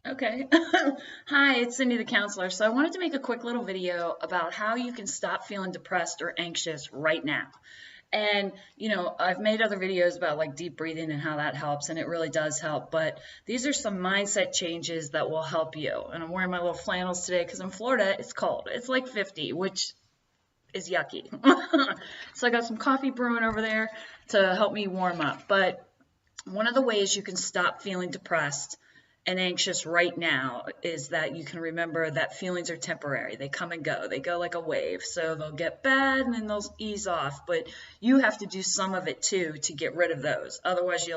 Okay. Hi, it's Cindy the counselor. So I wanted to make a quick little video about how you can stop feeling depressed or anxious right now. And, I've made other videos about like deep breathing and how that helps, and it really does help. But these are some mindset changes that will help you. And I'm wearing my little flannels today because in Florida it's cold. It's like 50, which is yucky. So I got some coffee brewing over there to help me warm up. But one of the ways you can stop feeling depressed and anxious right now is that you can remember that feelings are temporary. They come and go. They go like a wave. So they'll get bad and then they'll ease off. But you have to do some of it too to get rid of those. Otherwise,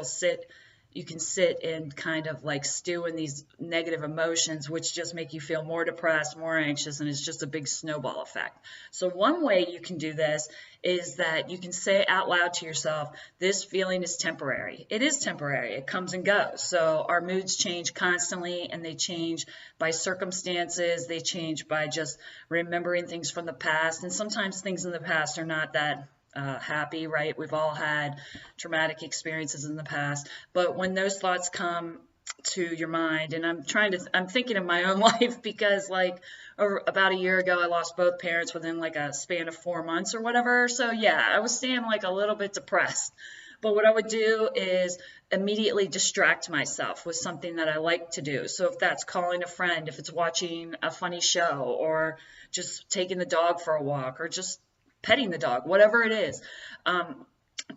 you can sit and kind of like stew in these negative emotions, which just make you feel more depressed, more anxious, and it's just a big snowball effect. So one way you can do this is that you can say out loud to yourself, this feeling is temporary. It is temporary. It comes and goes. So our moods change constantly, and they change by circumstances. They change by just remembering things from the past. And sometimes things in the past are not that happy, right? We've all had traumatic experiences in the past, but when those thoughts come to your mind, and I'm thinking of my own life because like about a year ago, I lost both parents within like a span of 4 months or whatever. So yeah, I was staying like a little bit depressed. But what I would do is immediately distract myself with something that I like to do. So if that's calling a friend, if it's watching a funny show, or just taking the dog for a walk, or just petting the dog, whatever it is,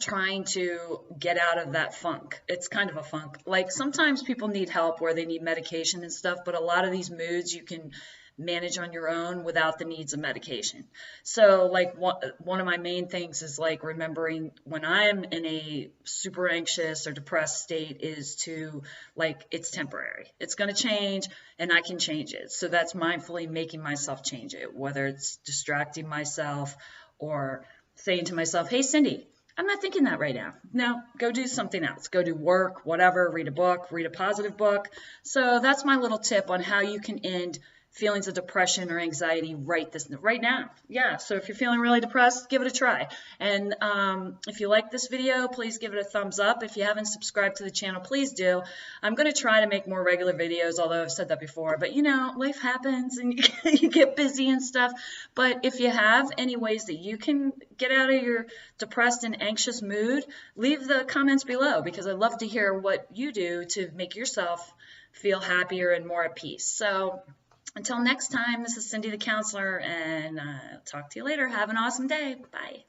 trying to get out of that funk. It's kind of a funk. Like sometimes people need help where they need medication and stuff, but a lot of these moods you can manage on your own without the needs of medication. So like one of my main things is like remembering when I'm in a super anxious or depressed state is to like, it's temporary. It's going to change and I can change it. So that's mindfully making myself change it, whether it's distracting myself or saying to myself, hey, Cindy, I'm not thinking that right now. No, go do something else. Go do work, whatever, read a book, read a positive book. So that's my little tip on how you can end feelings of depression or anxiety right now. Yeah, so if you're feeling really depressed, give it a try. And if you like this video, please give it a thumbs up. If you haven't subscribed to the channel, please do. I'm going to try to make more regular videos, although I've said that before. But life happens and you get busy and stuff. But if you have any ways that you can get out of your depressed and anxious mood, leave the comments below because I'd love to hear what you do to make yourself feel happier and more at peace. So until next time, this is Cindy the counselor, and I'll talk to you later. Have an awesome day. Bye.